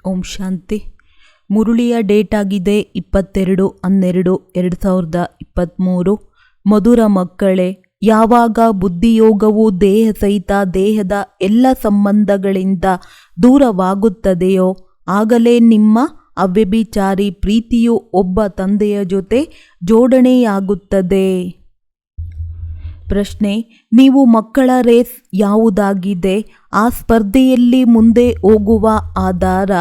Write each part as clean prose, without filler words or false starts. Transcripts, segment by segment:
ಓಂ ಶಾಂತಿ. ಮುರುಳಿಯ date ಆಗಿದೆ 22/12/2023. ಮಧುರ ಮಕ್ಕಳೇ, ಯಾವಾಗ ಬುದ್ಧಿಯೋಗವು ದೇಹ ಸಹಿತ ದೇಹದ ಎಲ್ಲ ಸಂಬಂಧಗಳಿಂದ ದೂರವಾಗುತ್ತದೆಯೋ ಆಗಲೇ ನಿಮ್ಮ ಅವ್ಯಭಿಚಾರಿ ಪ್ರೀತಿಯು ಒಬ್ಬ ತಂದೆಯ ಜೊತೆ ಜೋಡಣೆಯಾಗುತ್ತದೆ. ಪ್ರಶ್ನೆ: ನೀವು ಮಕ್ಕಳ ರೇಸ್ ಯಾವುದಾಗಿದೆ? ಆ ಸ್ಪರ್ಧೆಯಲ್ಲಿ ಮುಂದೆ ಹೋಗುವ ಆಧಾರ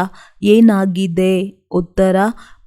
ಏನಾಗಿದೆ? ಉತ್ತರ: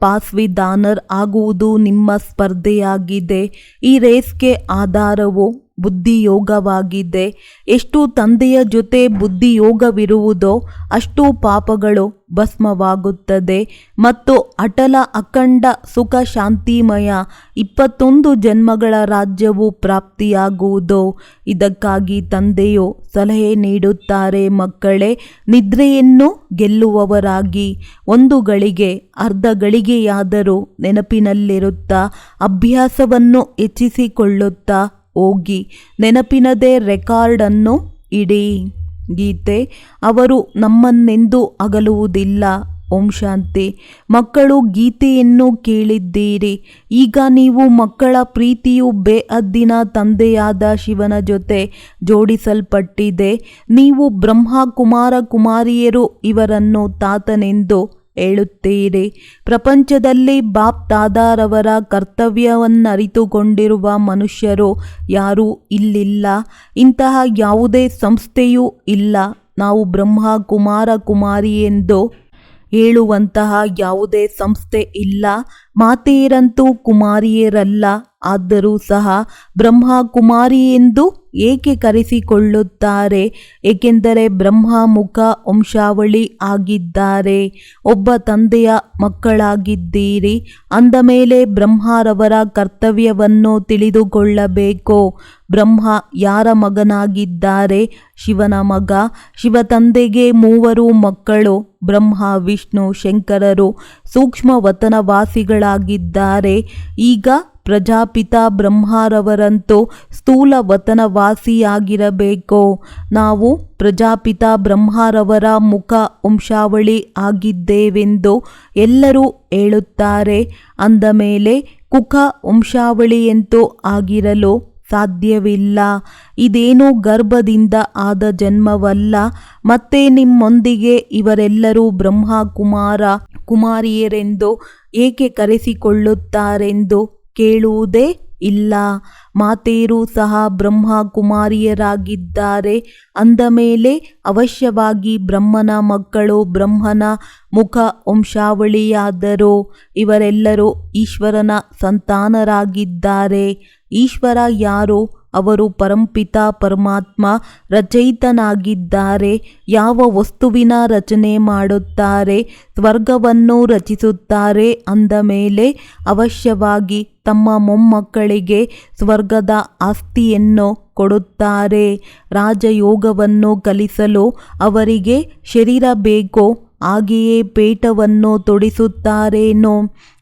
ಪಾಸ್ ವಿತ್ ಆನರ್ ಆಗುವುದು ನಿಮ್ಮ ಸ್ಪರ್ಧೆಯಾಗಿದೆ. ಈ ರೇಸ್ಗೆ ಆಧಾರವು ಬುದ್ಧಿಯೋಗವಾಗಿದೆ. ಎಷ್ಟು ತಂದೆಯ ಜೊತೆ ಬುದ್ಧಿಯೋಗವಿರುವುದೋ ಅಷ್ಟು ಪಾಪಗಳು ಭಸ್ಮವಾಗುತ್ತದೆ ಮತ್ತು ಅಟಲ ಅಖಂಡ ಸುಖ ಶಾಂತಿಮಯ 21 ಜನ್ಮಗಳ ರಾಜ್ಯವು ಪ್ರಾಪ್ತಿಯಾಗುವುದು. ಇದಕ್ಕಾಗಿ ತಂದೆಯು ಸಲಹೆ ನೀಡುತ್ತಾರೆ, ಮಕ್ಕಳೇ, ನಿದ್ರೆಯನ್ನು ಗೆಲ್ಲುವವರಾಗಿ ಒಂದು ಗಳಿಗೆ ಅರ್ಧ ಗಳಿಗೆಯಾದರೂ ನೆನಪಿನಲ್ಲಿರುತ್ತಾ ಅಭ್ಯಾಸವನ್ನು ಹೆಚ್ಚಿಸಿಕೊಳ್ಳುತ್ತಾ ಹೋಗಿ. ನೆನಪಿನದೇ ರೆಕಾರ್ಡನ್ನು ಇಡಿ. ಗೀತೆ: ಅವರು ನಮ್ಮನ್ನೆಂದೂ ಅಗಲುವುದಿಲ್ಲ. ಓಂ ಶಾಂತಿ. ಮಕ್ಕಳು, ಗೀತೆಯನ್ನು ಕೇಳಿದ್ದೀರಿ. ಈಗ ನೀವು ಮಕ್ಕಳ ಪ್ರೀತಿಯು ಬೇಹದ್ದಿನ ತಂದೆಯಾದ ಶಿವನ ಜೊತೆ ಜೋಡಿಸಲ್ಪಟ್ಟಿದೆ. ನೀವು ಬ್ರಹ್ಮ ಕುಮಾರ ಕುಮಾರಿಯರು ಇವರನ್ನು ತಾತನೆಂದು ಹೇಳುತ್ತೀರಿ. ಪ್ರಪಂಚದಲ್ಲಿ ಬಾಪ್ ದಾದಾರವರ ಕರ್ತವ್ಯವನ್ನರಿತುಕೊಂಡಿರುವ ಮನುಷ್ಯರು ಯಾರೂ ಇಲ್ಲಿಲ್ಲ. ಇಂತಹ ಯಾವುದೇ ಸಂಸ್ಥೆಯೂ ಇಲ್ಲ. ನಾವು ಬ್ರಹ್ಮ ಕುಮಾರ ಕುಮಾರಿ ಎಂದು ಹೇಳುವಂತಹ ಯಾವುದೇ ಸಂಸ್ಥೆ ಇಲ್ಲ. ಮಾತೆಯರಂತೂ ಕುಮಾರಿಯರಲ್ಲ. ಆದರೂ ಸಹ ಬ್ರಹ್ಮ ಕುಮಾರಿ ಎಂದು ಏಕೆ ಕರೆಸಿಕೊಳ್ಳುತ್ತಾರೆ? ಏಕೆಂದರೆ ಬ್ರಹ್ಮ ಮುಖ ವಂಶಾವಳಿ ಆಗಿದ್ದಾರೆ. ಒಬ್ಬ ತಂದೆಯ ಮಕ್ಕಳಾಗಿದ್ದೀರಿ. ಅಂದ ಮೇಲೆ ಬ್ರಹ್ಮರವರ ಕರ್ತವ್ಯವನ್ನು ತಿಳಿದುಕೊಳ್ಳಬೇಕು. ಬ್ರಹ್ಮ ಯಾರ ಮಗನಾಗಿದ್ದಾರೆ? ಶಿವನ ಮಗ. ಶಿವ ತಂದೆಗೆ 3 ಮಕ್ಕಳು. ಬ್ರಹ್ಮ, ವಿಷ್ಣು, ಶಂಕರರು ಸೂಕ್ಷ್ಮ ವತನವಾಸಿಗಳಾಗಿದ್ದಾರೆ. ಈಗ ಪ್ರಜಾಪಿತ ಬ್ರಹ್ಮರವರಂತೂ ಸ್ಥೂಲ ವತನವಾಸಿಯಾಗಿರಬೇಕು. ನಾವು ಪ್ರಜಾಪಿತ ಬ್ರಹ್ಮರವರ ಮುಖ ವಂಶಾವಳಿ ಆಗಿದ್ದೇವೆಂದು ಎಲ್ಲರೂ ಹೇಳುತ್ತಾರೆ. ಅಂದ ಮೇಲೆ ಕುಖ ವಂಶಾವಳಿಯಂತೂ ಆಗಿರಲು ಸಾಧ್ಯವಿಲ್ಲ. ಇದೇನು ಗರ್ಭದಿಂದ ಆದ ಜನ್ಮವಲ್ಲ. ಮತ್ತೆ ನಿಮ್ಮೊಂದಿಗೆ ಇವರೆಲ್ಲರೂ ಬ್ರಹ್ಮ ಕುಮಾರ ಕುಮಾರಿಯರೆಂದು ಏಕೆ ಕರೆಸಿಕೊಳ್ಳುತ್ತಾರೆಂದು ಕೇಳುವುದೇ ಇಲ್ಲ. ಮಾತೆಯರು ಸಹ ಬ್ರಹ್ಮ ಕುಮಾರಿಯರಾಗಿದ್ದಾರೆ. ಅಂದ ಮೇಲೆ ಅವಶ್ಯವಾಗಿ ಬ್ರಹ್ಮನ ಮಕ್ಕಳು ಬ್ರಹ್ಮನ ಮುಖ ವಂಶಾವಳಿಯಾದರು. ಇವರೆಲ್ಲರೂ ಈಶ್ವರನ ಸಂತಾನರಾಗಿದ್ದಾರೆ. ಈಶ್ವರ ಯಾರು? ಅವರು ಪರಂಪಿತ ಪರಮಾತ್ಮ ರಚಯಿತನಾಗಿದ್ದಾರೆ. ಯಾವ ವಸ್ತುವಿನ ರಚನೆ ಮಾಡುತ್ತಾರೆ? ಸ್ವರ್ಗವನ್ನು ರಚಿಸುತ್ತಾರೆ. ಅಂದ ಮೇಲೆ ಅವಶ್ಯವಾಗಿ ತಮ್ಮ ಮೊಮ್ಮಕ್ಕಳಿಗೆ ಸ್ವರ್ಗದ ಆಸ್ತಿಯನ್ನು ಕೊಡುತ್ತಾರೆ. ರಾಜಯೋಗವನ್ನು ಕಲಿಸಲು ಅವರಿಗೆ ಶರೀರ ಬೇಕೋ? ಹಾಗೆಯೇ ಪೇಟವನ್ನು ತೊಡಿಸುತ್ತಾರೇನೋ?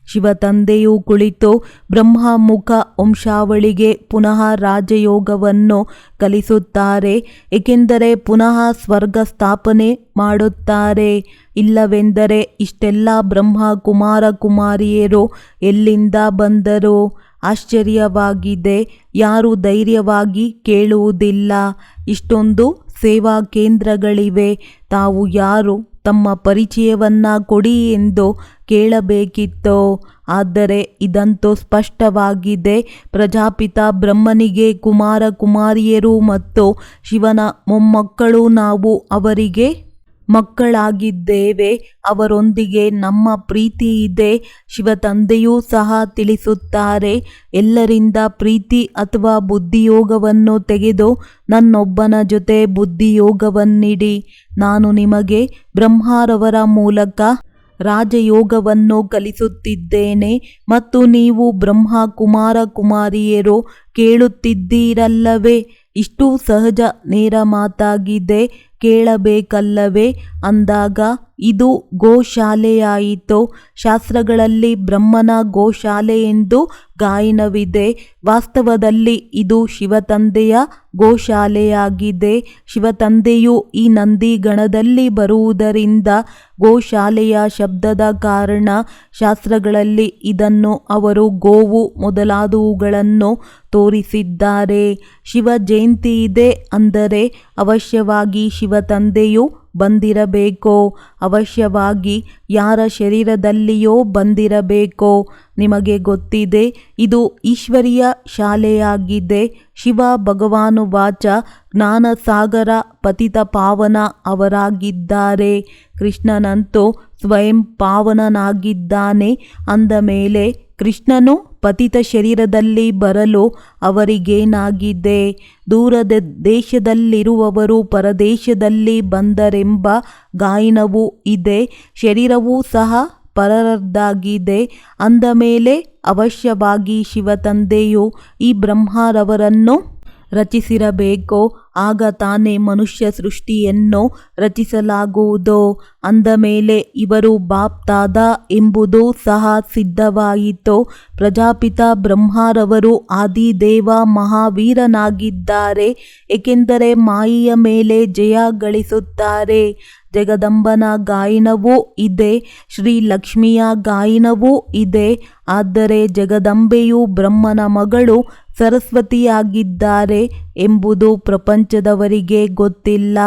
ಶಿವ ತಂದೆಯು ಕುಳಿತು ಬ್ರಹ್ಮಮುಖ ವಂಶಾವಳಿಗೆ ಪುನಃ ರಾಜಯೋಗವನ್ನು ಕಲಿಸುತ್ತಾರೆ. ಏಕೆಂದರೆ ಪುನಃ ಸ್ವರ್ಗ ಸ್ಥಾಪನೆ ಮಾಡುತ್ತಾರೆ. ಇಲ್ಲವೆಂದರೆ ಇಷ್ಟೆಲ್ಲ ಬ್ರಹ್ಮ ಕುಮಾರ ಕುಮಾರಿಯರು ಎಲ್ಲಿಂದ ಬಂದರು? ಆಶ್ಚರ್ಯವಾಗಿದೆ. ಯಾರೂ ಧೈರ್ಯವಾಗಿ ಕೇಳುವುದಿಲ್ಲ. ಇಷ್ಟೊಂದು ಸೇವಾ ಕೇಂದ್ರಗಳಿವೆ. ತಾವು ಯಾರು? ತಮ್ಮ ಪರಿಚಯವನ್ನ ಕೊಡಿ ಎಂದು ಕೇಳಬೇಕಿತ್ತೋ? ಆದರೆ ಇದಂತೂ ಸ್ಪಷ್ಟವಾಗಿದೆ. ಪ್ರಜಾಪಿತ ಬ್ರಹ್ಮನಿಗೆ ಕುಮಾರ ಕುಮಾರಿಯರು ಮತ್ತು ಶಿವನ ಮೊಮ್ಮಕ್ಕಳು ನಾವು ಅವರಿಗೆ ಮಕ್ಕಳಾಗಿದ್ದೇವೆ. ಅವರೊಂದಿಗೆ ನಮ್ಮ ಪ್ರೀತಿ ಇದೆ. ಶಿವ ತಂದೆಯೂ ಸಹ ತಿಳಿಸುತ್ತಾರೆ, ಎಲ್ಲರಿಂದ ಪ್ರೀತಿ ಅಥವಾ ಬುದ್ಧಿಯೋಗವನ್ನು ತೆಗೆದು ನನ್ನೊಬ್ಬನ ಜೊತೆ ಬುದ್ಧಿಯೋಗವನ್ನಿಡಿ. ನಾನು ನಿಮಗೆ ಬ್ರಹ್ಮರವರ ಮೂಲಕ ರಾಜಯೋಗವನ್ನು ಕಲಿಸುತ್ತಿದ್ದೇನೆ ಮತ್ತು ನೀವು ಬ್ರಹ್ಮ ಕುಮಾರ ಕುಮಾರಿಯರು ಕೇಳುತ್ತಿದ್ದೀರಲ್ಲವೇ? ಇಷ್ಟು ಸಹಜ ನೇರ ಮಾತಾಗಿದೆ. ಕೇಳಬೇಕಲ್ಲವೇ? ಅಂದಾಗ ಇದು ಗೋಶಾಲೆಯಾಯಿತು. ಶಾಸ್ತ್ರಗಳಲ್ಲಿ ಬ್ರಹ್ಮನ ಗೋಶಾಲೆ ಎಂದು ಗಾಯನವಿದೆ. ವಾಸ್ತವದಲ್ಲಿ ಇದು ಶಿವತಂದೆಯ ಗೋಶಾಲೆಯಾಗಿದೆ. ಶಿವತಂದೆಯು ಈ ನಂದಿ ಗಣದಲ್ಲಿ ಬರುವುದರಿಂದ ಗೋಶಾಲೆಯ ಶಬ್ದದ ಕಾರಣ ಶಾಸ್ತ್ರಗಳಲ್ಲಿ ಇದನ್ನು ಅವರು ಗೋವು ಮೊದಲಾದವುಗಳನ್ನು ತೋರಿಸಿದ್ದಾರೆ. ಶಿವ ಜಯಂತಿ ಇದೆ ಅಂದರೆ ಅವಶ್ಯವಾಗಿ ಶಿವತಂದೆಯು ಬಂದಿರಬೇಕೋ, ಅವಶ್ಯವಾಗಿ ಯಾರ ಶರೀರದಲ್ಲಿಯೋ ಬಂದಿರಬೇಕೋ. ನಿಮಗೆ ಗೊತ್ತಿದೆ, ಇದು ಈಶ್ವರೀಯ ಶಾಲೆಯಾಗಿದೆ. ಶಿವ ಭಗವಾನುವಾಚ ಜ್ಞಾನಸಾಗರ ಪತಿತ ಪಾವನ ಅವರಾಗಿದ್ದಾರೆ. ಕೃಷ್ಣನಂತೂ ಸ್ವಯಂ ಪಾವನನಾಗಿದ್ದಾನೆ. ಅಂದ ಮೇಲೆ ಕೃಷ್ಣನು ಪತಿತ ಶರೀರದಲ್ಲಿ ಬರಲು ಅವರಿಗೇನಾಗಿದೆ? ದೂರದ ದೇಶದಲ್ಲಿರುವವರು ಪರದೇಶದಲ್ಲಿ ಬಂದರೆಂಬ ಗಾಯನವೂ ಇದೆ. ಶರೀರವೂ ಸಹ ಪರರದ್ದಾಗಿದೆ. ಅಂದ ಮೇಲೆ ಅವಶ್ಯವಾಗಿ ಶಿವತಂದೆಯು ಈ ಬ್ರಹ್ಮರವರನ್ನು ರಚಿಸಿರಬೇಕೋ, ಆಗ ತಾನೇ ಮನುಷ್ಯ ಸೃಷ್ಟಿಯನ್ನು ರಚಿಸಲಾಗುವುದು. ಅಂದ ಮೇಲೆ ಇವರು ಬಾಪ್ತಾದ ಎಂಬುದು ಸಹ ಸಿದ್ಧವಾಯಿತು. ಪ್ರಜಾಪಿತ ಬ್ರಹ್ಮರವರು ಆದಿದೇವ ಮಹಾವೀರನಾಗಿದ್ದಾರೆ, ಏಕೆಂದರೆ ಮಾಯೆಯ ಮೇಲೆ ಜಯ ಗಳಿಸುತ್ತಾರೆ. ಜಗದಂಬನ ಗಾಯನವೂ ಇದೆ, ಶ್ರೀಲಕ್ಷ್ಮಿಯ ಗಾಯನವೂ ಇದೆ. ಆದರೆ ಜಗದಂಬೆಯು ಬ್ರಹ್ಮನ ಮಗಳು ಸರಸ್ವತಿಯಾಗಿದ್ದಾರೆ ಎಂಬುದು ಪ್ರಪಂಚದವರಿಗೆ ಗೊತ್ತಿಲ್ಲ.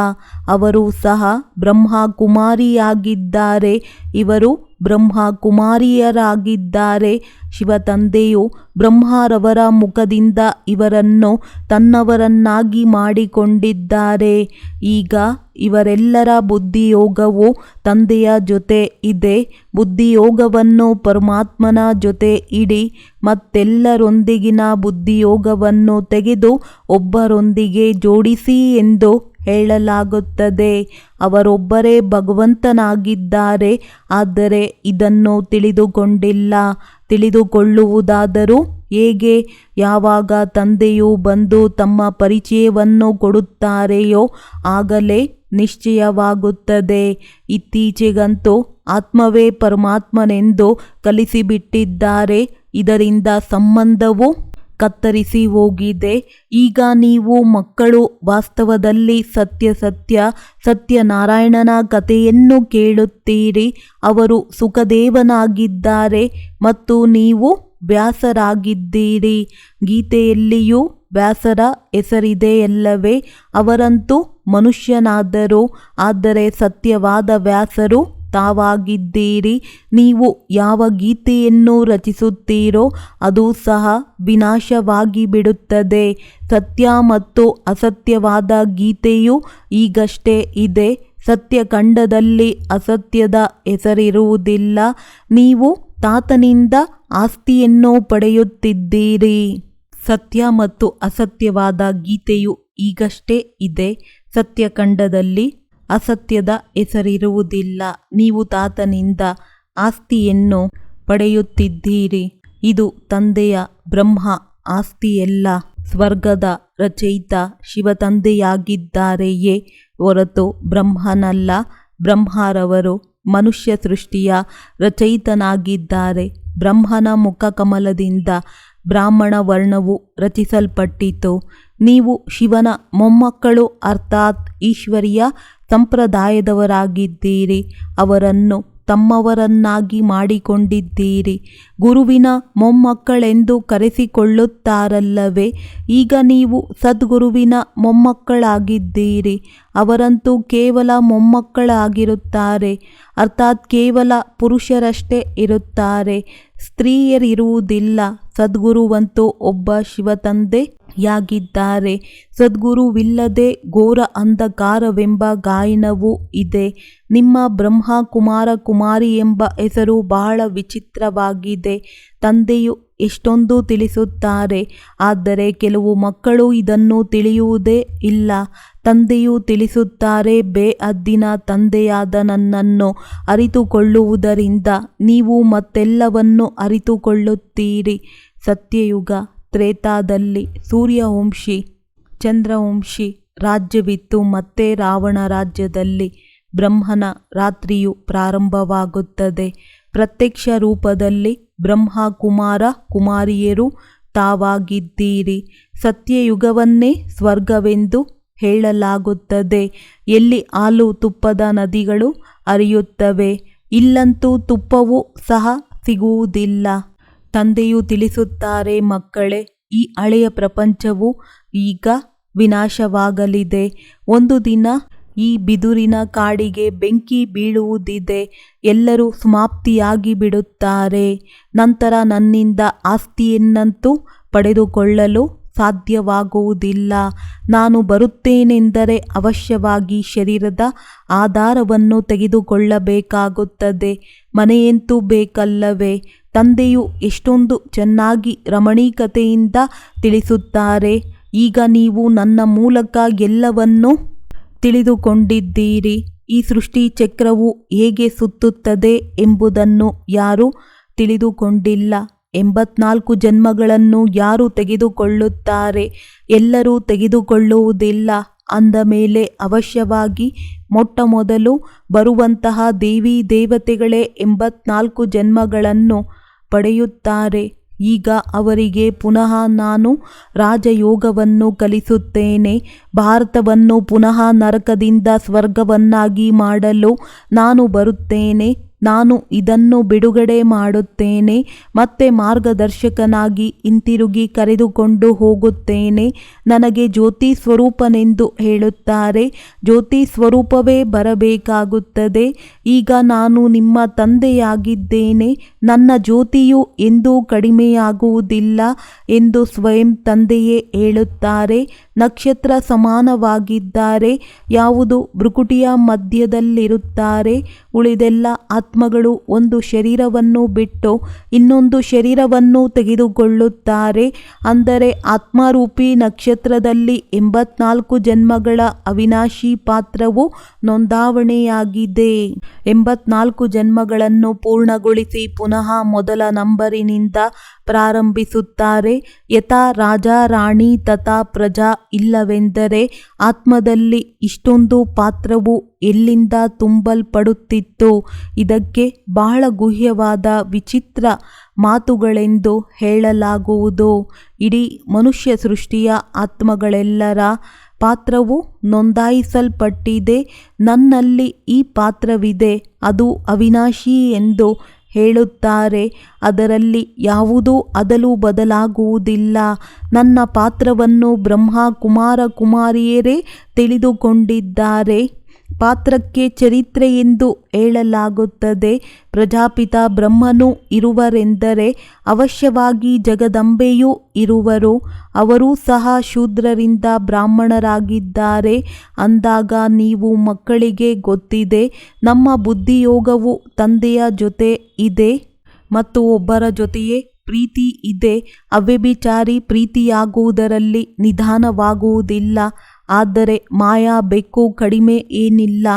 ಅವರು ಸಹ ಬ್ರಹ್ಮಕುಮಾರಿಯಾಗಿದ್ದಾರೆ. ಇವರು ಬ್ರಹ್ಮಕುಮಾರಿಯರಾಗಿದ್ದಾರೆ. ಶಿವತಂದೆಯು ಬ್ರಹ್ಮರವರ ಮುಖದಿಂದ ಇವರನ್ನು ತನ್ನವರನ್ನಾಗಿ ಮಾಡಿಕೊಂಡಿದ್ದಾರೆ. ಈಗ ಇವರೆಲ್ಲರ ಬುದ್ಧಿಯೋಗವು ತಂದೆಯ ಜೊತೆ ಇದೆ. ಬುದ್ಧಿಯೋಗವನ್ನು ಪರಮಾತ್ಮನ ಜೊತೆ ಇಡಿ. ಮತ್ತೆಲ್ಲರೊಂದಿಗಿನ ಬುದ್ಧಿಯೋಗವನ್ನು ತೆಗೆದು ಒಬ್ಬರೊಂದಿಗೆ ಜೋಡಿಸಿ ಎಂದು ಹೇಳಲಾಗುತ್ತದೆ. ಅವರೊಬ್ಬರೇ ಭಗವಂತನಾಗಿದ್ದಾರೆ. ಆದರೆ ಇದನ್ನು ತಿಳಿದುಕೊಂಡಿಲ್ಲ. ತಿಳಿದುಕೊಳ್ಳುವುದಾದರೂ ಹೇಗೆ? ಯಾವಾಗ ತಂದೆಯು ಬಂದು ತಮ್ಮ ಪರಿಚಯವನ್ನು ಕೊಡುತ್ತಾರೆಯೋ ಆಗಲೇ ನಿಶ್ಚಯವಾಗುತ್ತದೆ. ಇತ್ತೀಚೆಗಂತೂ ಆತ್ಮವೇ ಪರಮಾತ್ಮನೆಂದು ಕಲಿಸಿಬಿಟ್ಟಿದ್ದಾರೆ. ಇದರಿಂದ ಸಂಬಂಧವು ಕತ್ತರಿಸಿ ಹೋಗಿದೆ. ಈಗ ನೀವು ಮಕ್ಕಳು ವಾಸ್ತವದಲ್ಲಿ ಸತ್ಯನಾರಾಯಣನ ಕಥೆಯನ್ನು ಕೇಳುತ್ತೀರಿ. ಅವರು ಸುಖದೇವನಾಗಿದ್ದಾರೆ ಮತ್ತು ನೀವು ವ್ಯಾಸರಾಗಿದ್ದೀರಿ. ಗೀತೆಯಲ್ಲಿಯೂ ವ್ಯಾಸರ ಹೆಸರಿದೆಯಲ್ಲವೇ? ಅವರಂತೂ ಮನುಷ್ಯನಾದರು, ಆದರೆ ಸತ್ಯವಾದ ವ್ಯಾಸರು ತಾವಾಗಿದ್ದೀರಿ. ನೀವು ಯಾವ ಗೀತೆಯನ್ನು ರಚಿಸುತ್ತೀರೋ ಅದು ಸಹ ವಿನಾಶವಾಗಿ ಬಿಡುತ್ತದೆ. ಸತ್ಯ ಮತ್ತು ಅಸತ್ಯವಾದ ಗೀತೆಯು ಈಗಷ್ಟೇ ಇದೆ. ಸತ್ಯಖಂಡದಲ್ಲಿ ಅಸತ್ಯದ ಹೆಸರಿರುವುದಿಲ್ಲ. ನೀವು ತಾತನಿಂದ ಆಸ್ತಿಯನ್ನು ಪಡೆಯುತ್ತಿದ್ದೀರಿ. ಸತ್ಯ ಮತ್ತು ಅಸತ್ಯವಾದ ಗೀತೆಯು ಈಗಷ್ಟೇ ಇದೆ. ಸತ್ಯಖಂಡದಲ್ಲಿ ಅಸತ್ಯದ ಹೆಸರಿರುವುದಿಲ್ಲ. ನೀವು ತಾತನಿಂದ ಆಸ್ತಿಯನ್ನು ಪಡೆಯುತ್ತಿದ್ದೀರಿ. ಇದು ತಂದೆಯ ಬ್ರಹ್ಮ ಆಸ್ತಿಯಲ್ಲ. ಸ್ವರ್ಗದ ರಚಯಿತ ಶಿವತಂದೆಯಾಗಿದ್ದಾರೆಯೇ ಹೊರತು ಬ್ರಹ್ಮನಲ್ಲ. ಬ್ರಹ್ಮರವರು ಮನುಷ್ಯ ಸೃಷ್ಟಿಯ ರಚಯಿತನಾಗಿದ್ದಾರೆ. ಬ್ರಹ್ಮನ ಮುಖಕಮಲದಿಂದ ಬ್ರಾಹ್ಮಣ ವರ್ಣವು ರಚಿಸಲ್ಪಟ್ಟಿತು. ನೀವು ಶಿವನ ಮೊಮ್ಮಕ್ಕಳು, ಅರ್ಥಾತ್ ಈಶ್ವರೀಯ ಸಂಪ್ರದಾಯದವರಾಗಿದ್ದೀರಿ. ಅವರನ್ನು ತಮ್ಮವರನ್ನಾಗಿ ಮಾಡಿಕೊಂಡಿದ್ದೀರಿ. ಗುರುವಿನ ಮೊಮ್ಮಕ್ಕಳೆಂದು ಕರೆಸಿಕೊಳ್ಳುತ್ತಾರಲ್ಲವೇ? ಈಗ ನೀವು ಸದ್ಗುರುವಿನ ಮೊಮ್ಮಕ್ಕಳಾಗಿದ್ದೀರಿ. ಅವರಂತೂ ಕೇವಲ ಮೊಮ್ಮಕ್ಕಳಾಗಿರುತ್ತಾರೆ, ಅರ್ಥಾತ್ ಕೇವಲ ಪುರುಷರಷ್ಟೇ ಇರುತ್ತಾರೆ, ಸ್ತ್ರೀಯರಿರುವುದಿಲ್ಲ. ಸದ್ಗುರುವಂತೂ ಒಬ್ಬ ಶಿವತಂದೆಯಾಗಿದ್ದಾರೆ. ಸದ್ಗುರುವಿಲ್ಲದೆ ಘೋರ ಅಂಧಕಾರವೆಂಬ ಗಾಯನವೂ ಇದೆ. ನಿಮ್ಮ ಬ್ರಹ್ಮ ಕುಮಾರ ಕುಮಾರಿ ಎಂಬ ಹೆಸರು ಬಹಳ ವಿಚಿತ್ರವಾಗಿದೆ. ತಂದೆಯು ಎಷ್ಟೊಂದು ತಿಳಿಸುತ್ತಾರೆ, ಆದರೆ ಕೆಲವು ಮಕ್ಕಳು ಇದನ್ನು ತಿಳಿಯುವುದೇ ಇಲ್ಲ. ತಂದೆಯು ತಿಳಿಸುತ್ತಾರೆ, ಬೇಅದ್ದಿನ ತಂದೆಯಾದ ನನ್ನನ್ನು ಅರಿತುಕೊಳ್ಳುವುದರಿಂದ ನೀವು ಮತ್ತೆಲ್ಲವನ್ನು ಅರಿತುಕೊಳ್ಳುತ್ತೀರಿ. ಸತ್ಯಯುಗ ತ್ರೇತಾದಲ್ಲಿ ಸೂರ್ಯವಂಶಿ ಚಂದ್ರವಂಶಿ ರಾಜ್ಯವಿತ್ತು. ಮತ್ತೆ ರಾವಣ ರಾಜ್ಯದಲ್ಲಿ ಬ್ರಹ್ಮನ ರಾತ್ರಿಯು ಪ್ರಾರಂಭವಾಗುತ್ತದೆ. ಪ್ರತ್ಯಕ್ಷ ರೂಪದಲ್ಲಿ ಬ್ರಹ್ಮ ಕುಮಾರ ಕುಮಾರಿಯರು ತಾವಾಗಿದ್ದೀರಿ. ಸತ್ಯಯುಗವನ್ನೇ ಸ್ವರ್ಗವೆಂದು ಹೇಳಲಾಗುತ್ತದೆ. ಎಲ್ಲಿ ಹಾಲು ತುಪ್ಪದ ನದಿಗಳು ಹರಿಯುತ್ತವೆ, ಇಲ್ಲಂತೂ ತುಪ್ಪವೂ ಸಹ ಸಿಗುವುದಿಲ್ಲ. ತಂದೆಯು ತಿಳಿಸುತ್ತಾರೆ, ಮಕ್ಕಳೇ, ಈ ಹಳೆಯ ಪ್ರಪಂಚವು ಈಗ ವಿನಾಶವಾಗಲಿದೆ. ಒಂದು ದಿನ ಈ ಬಿದುರಿನ ಕಾಡಿಗೆ ಬೆಂಕಿ ಬೀಳುವುದಿದೆ. ಎಲ್ಲರೂ ಸಮಾಪ್ತಿಯಾಗಿ ಬಿಡುತ್ತಾರೆ. ನಂತರ ನನ್ನಿಂದ ಆಸ್ತಿಯನ್ನಂತೂ ಪಡೆದುಕೊಳ್ಳಲು ಸಾಧ್ಯವಾಗುವುದಿಲ್ಲ. ನಾನು ಬರುತ್ತೇನೆಂದರೆ ಅವಶ್ಯವಾಗಿ ಶರೀರದ ಆಧಾರವನ್ನು ತೆಗೆದುಕೊಳ್ಳಬೇಕಾಗುತ್ತದೆ. ಮನೆಯಂತೂ ಬೇಕಲ್ಲವೇ? ತಂದೆಯು ಎಷ್ಟೊಂದು ಚೆನ್ನಾಗಿ ರಮಣೀಕತೆಯಿಂದ ತಿಳಿಸುತ್ತಾರೆ. ಈಗ ನೀವು ನನ್ನ ಮೂಲಕ ಎಲ್ಲವನ್ನೂ ತಿಳಿದುಕೊಂಡಿದ್ದೀರಿ. ಈ ಸೃಷ್ಟಿ ಚಕ್ರವು ಹೇಗೆ ಸುತ್ತುತ್ತದೆ ಎಂಬುದನ್ನು ಯಾರೂ ತಿಳಿದುಕೊಂಡಿಲ್ಲ. 84 ಜನ್ಮಗಳನ್ನು ಯಾರು ತೆಗೆದುಕೊಳ್ಳುತ್ತಾರೆ? ಎಲ್ಲರೂ ತೆಗೆದುಕೊಳ್ಳುವುದಿಲ್ಲ. ಅಂದ ಮೇಲೆ ಅವಶ್ಯವಾಗಿ ಮೊಟ್ಟಮೊದಲು ಬರುವಂತಹ ದೇವಿ ದೇವತೆಗಳೇ 84 ಜನ್ಮಗಳನ್ನು ಪಡೆಯುತ್ತಾರೆ. ಈಗ ಅವರಿಗೆ ಪುನಃ ನಾನು ರಾಜಯೋಗವನ್ನು ಕಲಿಸುತ್ತೇನೆ. ಭಾರತವನ್ನು ಪುನಃ ನರಕದಿಂದ ಸ್ವರ್ಗವನ್ನಾಗಿ ಮಾಡಲು ನಾನು ಬರುತ್ತೇನೆ. ನಾನು ಇದನ್ನು ಬಿಡುಗಡೆ ಮಾಡುತ್ತೇನೆ. ಮತ್ತೆ ಮಾರ್ಗದರ್ಶಕನಾಗಿ ಹಿಂತಿರುಗಿ ಕರೆದುಕೊಂಡು ಹೋಗುತ್ತೇನೆ. ನನಗೆ ಜ್ಯೋತಿ ಸ್ವರೂಪನೆಂದು ಹೇಳುತ್ತಾರೆ. ಜ್ಯೋತಿ ಸ್ವರೂಪವೇ ಬರಬೇಕಾಗುತ್ತದೆ. ಈಗ ನಾನು ನಿಮ್ಮ ತಂದೆಯಾಗಿದ್ದೇನೆ. ನನ್ನ ಜ್ಯೋತಿಯು ಎಂದೂ ಕಡಿಮೆಯಾಗುವುದಿಲ್ಲ ಎಂದು ಸ್ವಯಂ ತಂದೆಯೇ ಹೇಳುತ್ತಾರೆ. ನಕ್ಷತ್ರ ಸಮಾನವಾಗಿದ್ದಾರೆ. ಯಾವುದು ಭ್ರುಕುಟಿಯ ಮಧ್ಯದಲ್ಲಿರುತ್ತಾರೆ. ಉಳಿದೆಲ್ಲ ಆತ್ಮಗಳು ಒಂದು ಶರೀರವನ್ನು ಬಿಟ್ಟು ಇನ್ನೊಂದು ಶರೀರವನ್ನು ತೆಗೆದುಕೊಳ್ಳುತ್ತಾರೆ. ಅಂದರೆ ಆತ್ಮರೂಪಿ ನಕ್ಷತ್ರದಲ್ಲಿ 84 ಜನ್ಮಗಳ ಅವಿನಾಶಿ ಪಾತ್ರವು ನೋಂದಾವಣೆಯಾಗಿದೆ. 84 ಜನ್ಮಗಳನ್ನು ಪೂರ್ಣಗೊಳಿಸಿ ಪುನಃ ಮೊದಲ ನಂಬರಿನಿಂದ ಪ್ರಾರಂಭಿಸುತ್ತಾರೆ. ಯಥಾ ರಾಜ ರಾಣಿ ತಥಾ ಪ್ರಜಾ. ಇಲ್ಲವೆಂದರೆ ಆತ್ಮದಲ್ಲಿ ಇಷ್ಟೊಂದು ಪಾತ್ರವು ಎಲ್ಲಿಂದ ತುಂಬಲ್ಪಡುತ್ತಿತ್ತು? ಇದಕ್ಕೆ ಬಹಳ ಗುಹ್ಯವಾದ ವಿಚಿತ್ರ ಮಾತುಗಳೆಂದು ಹೇಳಲಾಗುವುದು. ಇಡೀ ಮನುಷ್ಯ ಸೃಷ್ಟಿಯ ಆತ್ಮಗಳೆಲ್ಲರ ಪಾತ್ರವು ನೋಂದಾಯಿಸಲ್ಪಟ್ಟಿದೆ. ನನ್ನಲ್ಲಿ ಈ ಪಾತ್ರವಿದೆ, ಅದು ಅವಿನಾಶಿ ಎಂದು ಹೇಳುತ್ತಾರೆ. ಅದರಲ್ಲಿ ಯಾವುದೂ ಅದಲು ಬದಲಾಗುವುದಿಲ್ಲ. ನನ್ನ ಪಾತ್ರವನ್ನು ಬ್ರಹ್ಮ ಕುಮಾರ ಕುಮಾರಿಯರೇ ತಿಳಿದುಕೊಂಡಿದ್ದಾರೆ. ಪಾತ್ರಕ್ಕೆ ಚರಿತ್ರೆ ಎಂದು ಹೇಳಲಾಗುತ್ತದೆ. ಪ್ರಜಾಪಿತ ಬ್ರಹ್ಮನು ಇರುವರೆಂದರೆ ಅವಶ್ಯವಾಗಿ ಜಗದಂಬೆಯೂ ಇರುವರು. ಅವರೂ ಸಹ ಶೂದ್ರರಿಂದ ಬ್ರಾಹ್ಮಣರಾಗಿದ್ದಾರೆ. ಅಂದಾಗ ನೀವು ಮಕ್ಕಳಿಗೆ ಗೊತ್ತಿದೆ, ನಮ್ಮ ಬುದ್ಧಿಯೋಗವು ತಂದೆಯ ಜೊತೆ ಇದೆ ಮತ್ತು ಒಬ್ಬರ ಜೊತೆಯೇ ಪ್ರೀತಿ ಇದೆ. ಅವ್ಯಭಿಚಾರಿ ಪ್ರೀತಿಯಾಗುವುದರಲ್ಲಿ ನಿಧಾನವಾಗುವುದಿಲ್ಲ. ಆದರೆ ಮಾಯಾ ಬೆಕ್ಕು ಕಡಿಮೆ ಏನಿಲ್ಲ.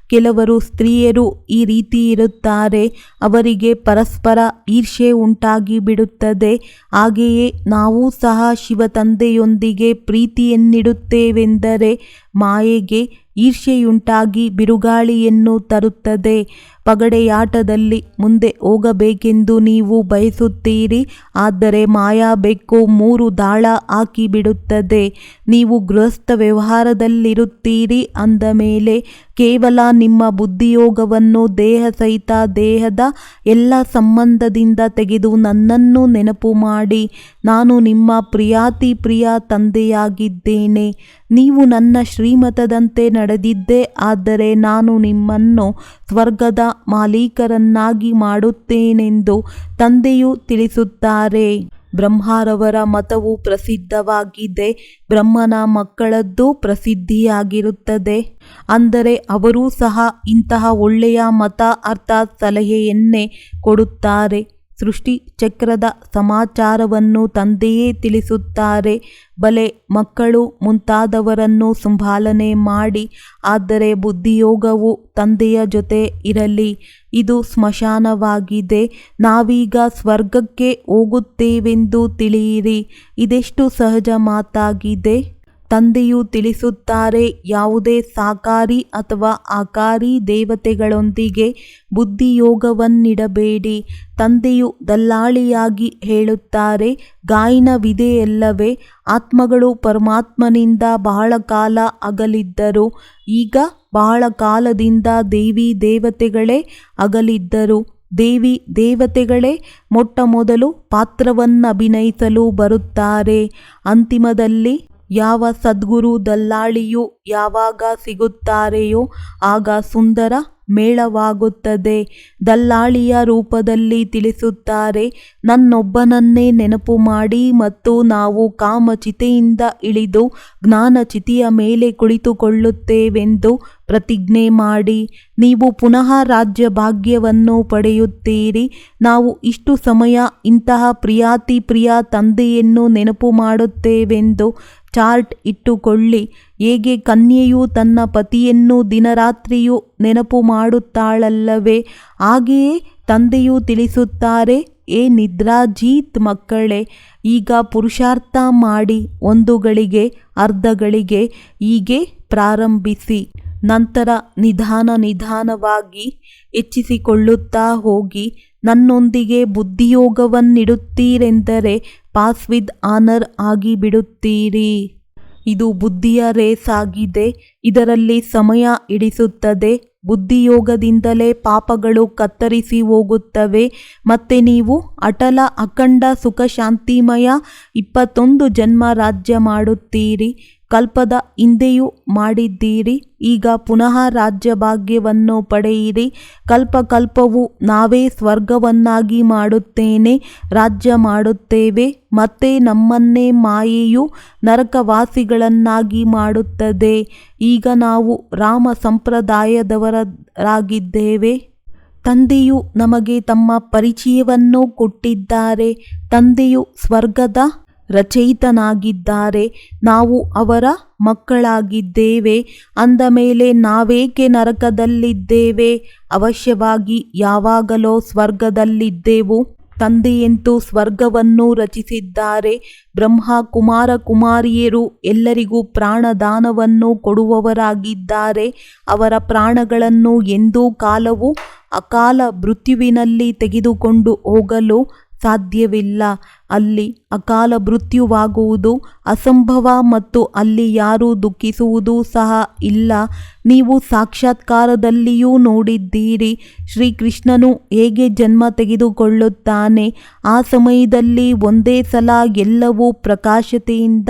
ಕೆಲವರು ಸ್ತ್ರೀಯರು ಈ ರೀತಿ ಇರುತ್ತಾರೆ. ಅವರಿಗೆ ಪರಸ್ಪರ ಈರ್ಷೆ ಉಂಟಾಗಿ ಬಿಡುತ್ತದೆ. ಹಾಗೆಯೇ ನಾವು ಸಹ ಶಿವತಂದೆಯೊಂದಿಗೆ ಪ್ರೀತಿಯನ್ನಿಡುತ್ತೇವೆಂದರೆ ಮಾಯೆಗೆ ಈರ್ಷೆಯುಂಟಾಗಿ ಬಿರುಗಾಳಿಯನ್ನು ತರುತ್ತದೆ. ಪಗಡೆಯಾಟದಲ್ಲಿ ಮುಂದೆ ಹೋಗಬೇಕೆಂದು ನೀವು ಬಯಸುತ್ತೀರಿ. ಆದರೆ ಮಾಯಾ ಬೆಕ್ಕು 3 ದಾಳ ಹಾಕಿಬಿಡುತ್ತದೆ. ನೀವು ಗೃಹಸ್ಥ ವ್ಯವಹಾರದಲ್ಲಿರುತ್ತೀರಿ. ಅಂದ ಮೇಲೆ ಕೇವಲ ನಿಮ್ಮ ಬುದ್ಧಿಯೋಗವನ್ನು ದೇಹ ಸಹಿತ ದೇಹದ ಎಲ್ಲ ಸಂಬಂಧದಿಂದ ತೆಗೆದು ನನ್ನನ್ನು ನೆನಪು ಮಾಡಿ. ನಾನು ನಿಮ್ಮ ಪ್ರಿಯಾತಿ ಪ್ರಿಯ ತಂದೆಯಾಗಿದ್ದೇನೆ. ನೀವು ನನ್ನ ಶ್ರೀಮತದಂತೆ ನಡೆದಿದ್ದೇ ಆದರೆ ನಾನು ನಿಮ್ಮನ್ನು ಸ್ವರ್ಗದ ಮಾಲೀಕರನ್ನಾಗಿ ಮಾಡುತ್ತೇನೆಂದು ತಂದೆಯು ತಿಳಿಸುತ್ತಾರೆ. ಬ್ರಹ್ಮರವರ ಮತವು ಪ್ರಸಿದ್ಧವಾಗಿದೆ. ಬ್ರಹ್ಮನ ಮಕ್ಕಳದ್ದು ಪ್ರಸಿದ್ಧಿಯಾಗಿರುತ್ತದೆ. ಅಂದರೆ ಅವರೂ ಸಹ ಇಂತಹ ಒಳ್ಳೆಯ ಮತ ಅರ್ಥಾತ್ ಸಲಹೆಯನ್ನೇ ಕೊಡುತ್ತಾರೆ. ಸೃಷ್ಟಿ ಚಕ್ರದ ಸಮಾಚಾರವನ್ನು ತಂದೆಯೇ ತಿಳಿಸುತ್ತಾರೆ. ಬಲೆ ಮಕ್ಕಳು ಮುಂತಾದವರನ್ನು ಸಂಭಾಲನೆ ಮಾಡಿ. ಆದರೆ ಬುದ್ಧಿಯೋಗವು ತಂದೆಯ ಜೊತೆ ಇರಲಿ. ಇದು ಸ್ಮಶಾನವಾಗಿದೆ. ನಾವೀಗ ಸ್ವರ್ಗಕ್ಕೆ ಹೋಗುತ್ತೇವೆಂದು ತಿಳಿಯಿರಿ. ಇದೆಷ್ಟು ಸಹಜ ಮಾತಾಗಿದೆ. ತಂದೆಯು ತಿಳಿಸುತ್ತಾರೆ, ಯಾವುದೇ ಸಾಕಾರಿ ಅಥವಾ ಆಕಾರಿ ದೇವತೆಗಳೊಂದಿಗೆ ಬುದ್ಧಿಯೋಗವನ್ನಿಡಬೇಡಿ. ತಂದೆಯು ದಲ್ಲಾಳಿಯಾಗಿ ಹೇಳುತ್ತಾರೆ, ಗಾಯನವಿದೆಯಲ್ಲವೇ, ಆತ್ಮಗಳು ಪರಮಾತ್ಮನಿಂದ ಬಹಳ ಕಾಲ ಅಗಲಿದ್ದರು. ಈಗ ಬಹಳ ಕಾಲದಿಂದ ದೇವಿ ದೇವತೆಗಳೇ ಅಗಲಿದ್ದರು. ದೇವಿ ದೇವತೆಗಳೇ ಮೊಟ್ಟ ಮೊದಲು ಪಾತ್ರವನ್ನಭಿನಯಿಸಲು ಬರುತ್ತಾರೆ. ಅಂತಿಮದಲ್ಲಿ ಯಾವ ಸದ್ಗುರು ದಲ್ಲಾಳಿಯು ಯಾವಾಗ ಸಿಗುತ್ತಾರೆಯೋ ಆಗ ಸುಂದರ ಮೇಳವಾಗುತ್ತದೆ. ದಲ್ಲಾಳಿಯ ರೂಪದಲ್ಲಿ ತಿಳಿಸುತ್ತಾರೆ, ನನ್ನೊಬ್ಬನನ್ನೇ ನೆನಪು ಮಾಡಿ ಮತ್ತು ನಾವು ಕಾಮಚಿತೆಯಿಂದ ಇಳಿದು ಜ್ಞಾನಚಿತೆಯ ಮೇಲೆ ಕುಳಿತುಕೊಳ್ಳುತ್ತೇವೆಂದು ಪ್ರತಿಜ್ಞೆ ಮಾಡಿ. ನೀವು ಪುನಃ ರಾಜ್ಯ ಭಾಗ್ಯವನ್ನು ಪಡೆಯುತ್ತೀರಿ. ನಾವು ಇಷ್ಟು ಸಮಯ ಇಂತಹ ಪ್ರಿಯಾತಿ ಪ್ರಿಯ ತಂದೆಯನ್ನು ನೆನಪು ಮಾಡುತ್ತೇವೆಂದು ಚಾರ್ಟ್ ಇಟ್ಟುಕೊಳ್ಳಿ. ಹೇಗೆ ಕನ್ಯೆಯು ತನ್ನ ಪತಿಯನ್ನು ದಿನರಾತ್ರಿಯೂ ನೆನಪು ಮಾಡುತ್ತಾಳಲ್ಲವೇ, ಹಾಗೆಯೇ ತಂದೆಯು ತಿಳಿಸುತ್ತಾರೆ, ಏ ನಿದ್ರಾಜೀತ್ ಮಕ್ಕಳೇ, ಈಗ ಪುರುಷಾರ್ಥ ಮಾಡಿ 1 ಗಳಿಗೆ, ಅರ್ಧ ಗಳಿಗೆ ಹೀಗೆ ಪ್ರಾರಂಭಿಸಿ. ನಂತರ ನಿಧಾನವಾಗಿ ಹೆಚ್ಚಿಸಿಕೊಳ್ಳುತ್ತಾ ಹೋಗಿ. ನನ್ನೊಂದಿಗೆ ಬುದ್ಧಿಯೋಗವನ್ನಿಡುತ್ತೀರೆಂದರೆ ಪಾಸ್ ವಿತ್ ಆನರ್ ಆಗಿಬಿಡುತ್ತೀರಿ. ಇದು ಬುದ್ಧಿಯ ರೇಸ್ ಆಗಿದೆ. ಇದರಲ್ಲಿ ಸಮಯ ಹಿಡಿಸುತ್ತದೆ. ಬುದ್ಧಿಯೋಗದಿಂದಲೇ ಪಾಪಗಳು ಕತ್ತರಿಸಿ ಹೋಗುತ್ತವೆ. ಮತ್ತೆ ನೀವು ಅಟಲ ಅಖಂಡ ಸುಖ ಶಾಂತಿಮಯ 21 ಜನ್ಮ ರಾಜ್ಯ ಮಾಡುತ್ತೀರಿ. ಕಲ್ಪದ ಹಿಂದೆಯೂ ಮಾಡಿದ್ದೀರಿ. ಈಗ ಪುನಃ ರಾಜ್ಯ ಭಾಗ್ಯವನ್ನು ಪಡೆಯಿರಿ. ಕಲ್ಪವು ನಾವೇ ಸ್ವರ್ಗವನ್ನಾಗಿ ಮಾಡುತ್ತೇನೆ, ರಾಜ್ಯ ಮಾಡುತ್ತೇವೆ. ಮತ್ತೆ ನಮ್ಮನ್ನೇ ಮಾಯೆಯು ನರಕವಾಸಿಗಳನ್ನಾಗಿ ಮಾಡುತ್ತದೆ. ಈಗ ನಾವು ರಾಮ ಸಂಪ್ರದಾಯದವರಾಗಿದ್ದೇವೆ. ತಂದೆಯು ನಮಗೆ ತಮ್ಮ ಪರಿಚಯವನ್ನು ಕೊಟ್ಟಿದ್ದಾರೆ. ತಂದೆಯು ಸ್ವರ್ಗದ ರಚಯಿತನಾಗಿದ್ದಾರೆ. ನಾವು ಅವರ ಮಕ್ಕಳಾಗಿದ್ದೇವೆ. ಅಂದ ಮೇಲೆ ನಾವೇಕೆ ನರಕದಲ್ಲಿದ್ದೇವೆ? ಅವಶ್ಯವಾಗಿ ಯಾವಾಗಲೋ ಸ್ವರ್ಗದಲ್ಲಿದ್ದೆವು. ತಂದೆಯಂತೂ ಸ್ವರ್ಗವನ್ನು ರಚಿಸಿದ್ದಾರೆ. ಬ್ರಹ್ಮ ಕುಮಾರ ಕುಮಾರಿಯರು ಎಲ್ಲರಿಗೂ ಪ್ರಾಣದಾನವನ್ನು ಕೊಡುವವರಾಗಿದ್ದಾರೆ. ಅವರ ಪ್ರಾಣಗಳನ್ನು ಎಂದೂ ಕಾಲವು ಅಕಾಲ ಮೃತ್ಯುವಿನಲ್ಲಿ ತೆಗೆದುಕೊಂಡು ಹೋಗಲು ಸಾಧ್ಯವಿಲ್ಲ. ಅಲ್ಲಿ ಅಕಾಲ ಮೃತ್ಯುವಾಗುವುದು ಅಸಂಭವ ಮತ್ತು ಅಲ್ಲಿ ಯಾರೂ ದುಃಖಿಸುವುದೂ ಸಹ ಇಲ್ಲ. ನೀವು ಸಾಕ್ಷಾತ್ಕಾರದಲ್ಲಿಯೂ ನೋಡಿದ್ದೀರಿ, ಶ್ರೀಕೃಷ್ಣನು ಹೇಗೆ ಜನ್ಮ ತೆಗೆದುಕೊಳ್ಳುತ್ತಾನೆ. ಆ ಸಮಯದಲ್ಲಿ ಒಂದೇ ಸಲ ಎಲ್ಲವೂ ಪ್ರಕಾಶತೆಯಿಂದ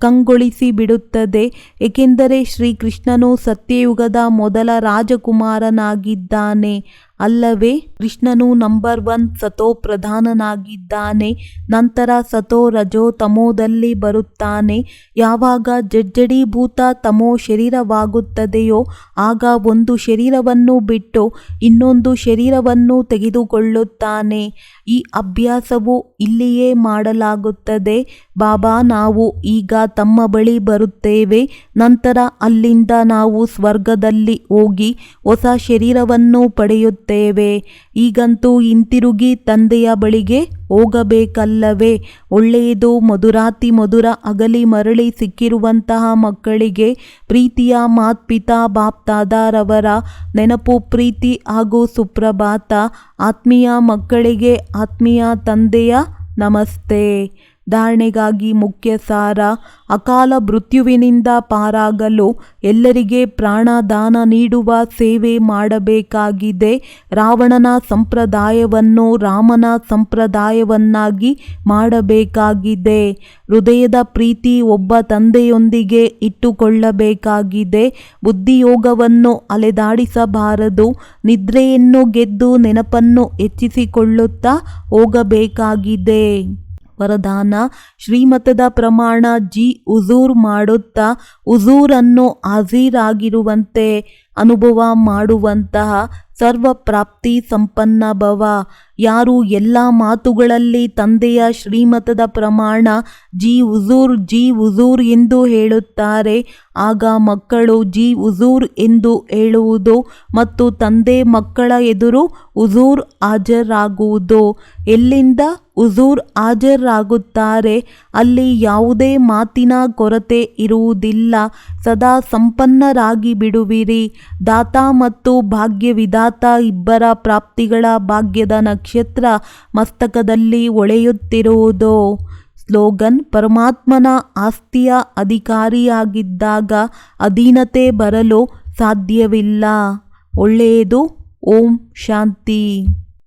ಕಂಗೊಳಿಸಿ ಬಿಡುತ್ತದೆ. ಏಕೆಂದರೆ ಶ್ರೀಕೃಷ್ಣನು ಸತ್ಯಯುಗದ ಮೊದಲ ರಾಜಕುಮಾರನಾಗಿದ್ದಾನೆ ಅಲ್ಲವೇ. ಕೃಷ್ಣನು ನಂಬರ್ 1 ಸತೋ ಪ್ರಧಾನನಾಗಿದ್ದಾನೆ. ನಂತರ ಸತೋ ರಜೋ ತಮೋದಲ್ಲಿ ಬರುತ್ತಾನೆ. ಯಾವಾಗ ಜಡ್ಜಡೀಭೂತ ತಮೋ ಶರೀರವಾಗುತ್ತದೆಯೋ ಆಗ ಒಂದು ಶರೀರವನ್ನು ಬಿಟ್ಟು ಇನ್ನೊಂದು ಶರೀರವನ್ನು ತೆಗೆದುಕೊಳ್ಳುತ್ತಾನೆ. ಈ ಅಭ್ಯಾಸವು ಇಲ್ಲಿಯೇ ಮಾಡಲಾಗುತ್ತದೆ. ಬಾಬಾ, ನಾವು ಈಗ ತಮ್ಮ ಬಳಿ ಬರುತ್ತೇವೆ. ನಂತರ ಅಲ್ಲಿಂದ ನಾವು ಸ್ವರ್ಗದಲ್ಲಿ ಹೋಗಿ ಹೊಸ ಶರೀರವನ್ನು ಪಡೆಯುತ್ತೇವೆ. ಈಗಂತೂ ಹಿಂತಿರುಗಿ ತಂದೆಯ ಬಳಿಗೆ ಹೋಗಬೇಕಲ್ಲವೇ. ಒಳ್ಳೆಯದು. ಮಧುರಾತಿ ಮಧುರ ಅಗಲಿ ಮರಳಿ ಸಿಕ್ಕಿರುವಂತಹ ಮಕ್ಕಳಿಗೆ ಪ್ರೀತಿಯ ಮಾತ್ಪಿತಾ ಬಾಪ್ದಾದಾರವರ ನೆನಪು, ಪ್ರೀತಿ ಹಾಗೂ ಸುಪ್ರಭಾತ. ಆತ್ಮೀಯ ಮಕ್ಕಳಿಗೆ ಆತ್ಮೀಯ ತಂದೆಯ ನಮಸ್ತೆ. ಧಾರಣೆಗಾಗಿ ಮುಖ್ಯ ಸಾರ: ಅಕಾಲ ಮೃತ್ಯುವಿನಿಂದ ಪಾರಾಗಲು ಎಲ್ಲರಿಗೆ ಪ್ರಾಣದಾನ ನೀಡುವ ಸೇವೆ ಮಾಡಬೇಕಾಗಿದೆ. ರಾವಣನ ಸಂಪ್ರದಾಯವನ್ನು ರಾಮನ ಸಂಪ್ರದಾಯವನ್ನಾಗಿ ಮಾಡಬೇಕಾಗಿದೆ. ಹೃದಯದ ಪ್ರೀತಿ ಒಬ್ಬ ತಂದೆಯೊಂದಿಗೆ ಇಟ್ಟುಕೊಳ್ಳಬೇಕಾಗಿದೆ. ಬುದ್ಧಿಯೋಗವನ್ನು ಅಲೆದಾಡಿಸಬಾರದು. ನಿದ್ರೆಯನ್ನು ಗೆದ್ದು ನೆನಪನ್ನು ಹೆಚ್ಚಿಸಿಕೊಳ್ಳುತ್ತಾ ಹೋಗಬೇಕಾಗಿದೆ. ವರದಾನ: ಶ್ರೀಮತದ ಪ್ರಮಾಣ ಜಿ ಹುಜೂರ್ ಮಾಡುತ್ತಾ ಹುಜೂರನ್ನು ಹಾಜೀರಾಗಿರುವಂತೆ ಅನುಭವ ಮಾಡುವಂತಹ ಸರ್ವ ಪ್ರಾಪ್ತಿ ಸಂಪನ್ನ ಭವ. ಯಾರು ಎಲ್ಲ ಮಾತುಗಳಲ್ಲಿ ತಂದೆಯ ಶ್ರೀಮತದ ಪ್ರಮಾಣ ಜಿ ಹುಜೂರ್ ಎಂದು ಹೇಳುತ್ತಾರೆ, ಆಗ ಮಕ್ಕಳು ಜಿ ಹುಜೂರ್ ಎಂದು ಹೇಳುವುದು ಮತ್ತು ತಂದೆ ಮಕ್ಕಳ ಎದುರು ಹುಜೂರ್ ಹಾಜರಾಗುವುದು. ಎಲ್ಲಿಂದ ಹುಜೂರ್ ಹಾಜರಾಗುತ್ತಾರೆ ಅಲ್ಲಿ ಯಾವುದೇ ಮಾತಿನ ಕೊರತೆ ಇರುವುದಿಲ್ಲ. ಸದಾ ಸಂಪನ್ನರಾಗಿ ಬಿಡುವಿರಿ. ದಾತ ಮತ್ತು ಭಾಗ್ಯವಿದಾತ ಇಬ್ಬರ ಪ್ರಾಪ್ತಿಗಳ ಭಾಗ್ಯದ ನಕ್ಷತ್ರ ಮಸ್ತಕದಲ್ಲಿ ಹೊಳೆಯುತ್ತಿರುವುದು. ಸ್ಲೋಗನ್: ಪರಮಾತ್ಮನ ಆಸ್ತಿಯ ಅಧಿಕಾರಿಯಾಗಿದ್ದಾಗ ಅಧೀನತೆ ಬರಲು ಸಾಧ್ಯವಿಲ್ಲ. ಒಳ್ಳೆಯದು. ಓಂ ಶಾಂತಿ.